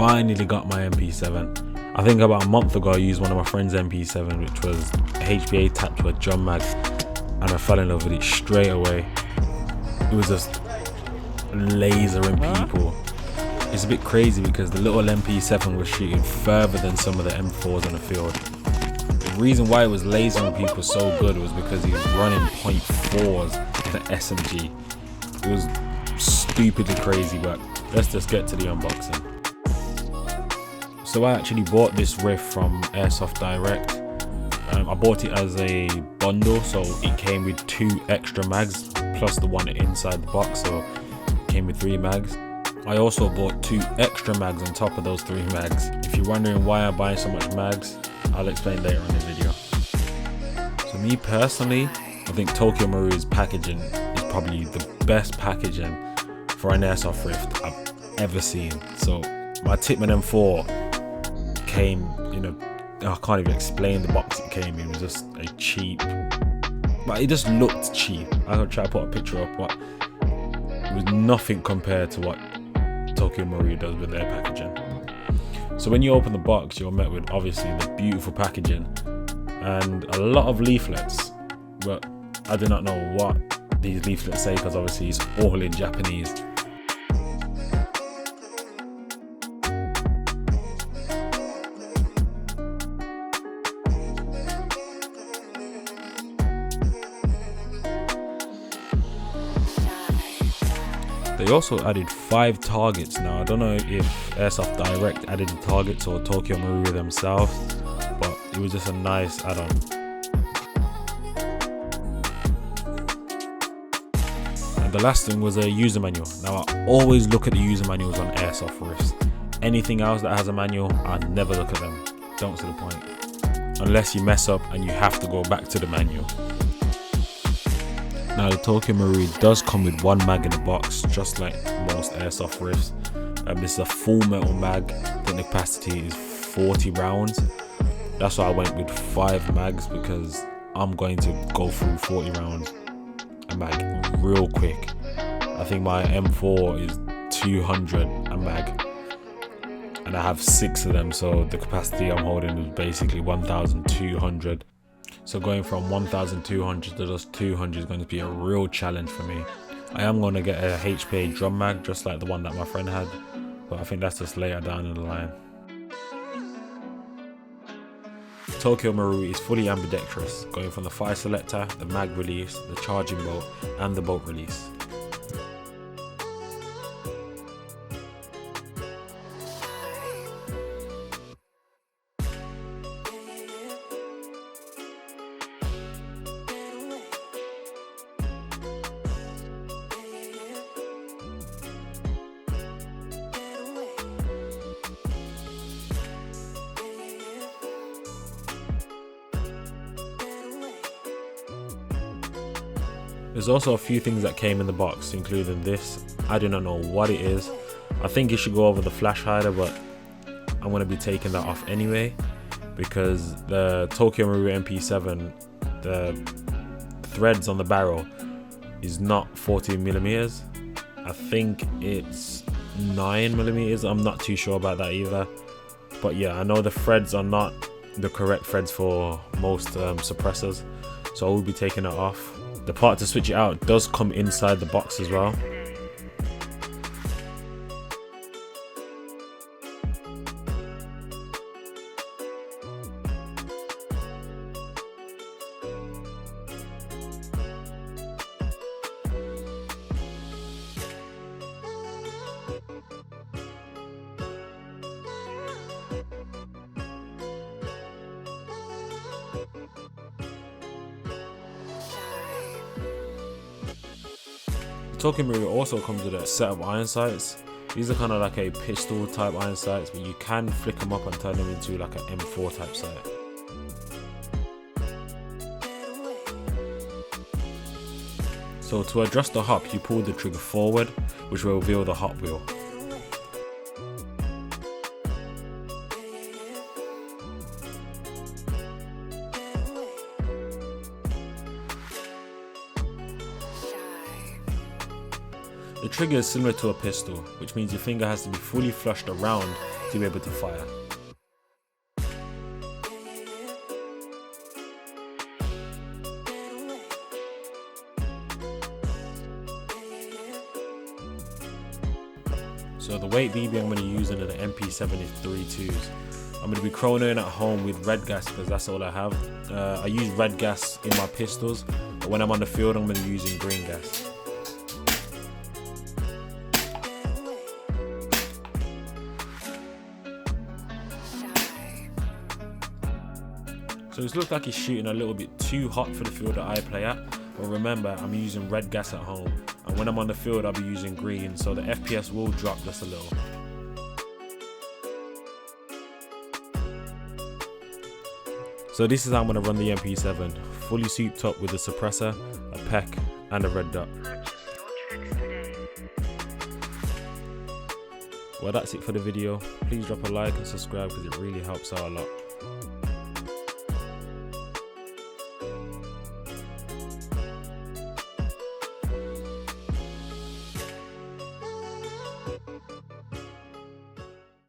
finally got my MP7. I think about a month ago I used one of my friend's MP7, which was a HBA tapped to a drum mag, and I fell in love with it straight away. It was just lasering people. It's a bit crazy because the little MP7 was shooting further than some of the M4s on the field. The reason why it was lasering people so good was because he was running .4s with an SMG. It was stupidly crazy, but let's just get to the unboxing. So I actually bought this riff from Airsoft Direct. I bought it as a bundle, so it came with 2 extra mags plus the one inside the box, so it came with 3 mags. I also bought 2 extra mags on top of those 3 mags. If you're wondering why I'm buying so much mags, I'll explain later on in the video. So me personally, I think Tokyo Marui's packaging is probably the best packaging for an airsoft rift I've ever seen. So my Tippmann M4 came, I can't even explain the box it came in. It was just a cheap, but it just looked cheap. I'll try to put a picture up, but it was nothing compared to what Tokyo Marui does with their packaging. So when you open the box, you're met with obviously the beautiful packaging and a lot of leaflets, but I do not know what these leaflets say because obviously it's all in Japanese. They also added 5 targets. Now I don't know if Airsoft Direct added the targets or Tokyo Marui themselves, but it was just a nice add-on. And the last thing was a user manual. Now I always look at the user manuals on airsoft rifts. Anything else that has a manual, I never look at them. Don't see the point. Unless you mess up and you have to go back to the manual. Now the Tokyo Marui does come with 1 mag in the box, just like most airsoft rifts. This is a full metal mag. I think the capacity is 40 rounds. That's why I went with 5 mags, because I'm going to go through 40 rounds a mag real quick. I think my M4 is 200 a mag, and I have 6 of them, so the capacity I'm holding is basically 1,200. So going from 1,200 to just 200 is going to be a real challenge for me. I am going to get a HPA drum mag, just like the one that my friend had, but I think that's just later down in the line. Tokyo Marui is fully ambidextrous, going from the fire selector, the mag release, the charging bolt, and the bolt release. There's also a few things that came in the box, including this. I do not know what it is. I think it should go over the flash hider, but I'm going to be taking that off anyway, because the Tokyo Marui MP7, the threads on the barrel is not 14mm. I think it's 9mm. I'm not too sure about that either. But yeah, I know the threads are not the correct threads for most suppressors, so I will be taking it off. The part to switch it out does come inside the box as well. Tokyo Marui also comes with a set of iron sights. These are kind of like a pistol type iron sights, but you can flick them up and turn them into like an M4 type sight. So to adjust the hop, you pull the trigger forward, which will reveal the hop wheel. The trigger is similar to a pistol, which means your finger has to be fully flushed around to be able to fire. So the weight BB I'm going to use under the MP7 is 3.2s. I'm going to be chronoing at home with red gas because that's all I have. I use red gas in my pistols, but when I'm on the field I'm going to be using green gas. So it looks like it's shooting a little bit too hot for the field that I play at, but remember I'm using red gas at home, and when I'm on the field I'll be using green, so the FPS will drop just a little. So this is how I'm going to run the MP7, fully souped up with a suppressor, a PEC and a red dot. Well, that's it for the video. Please drop a like and subscribe because it really helps out a lot.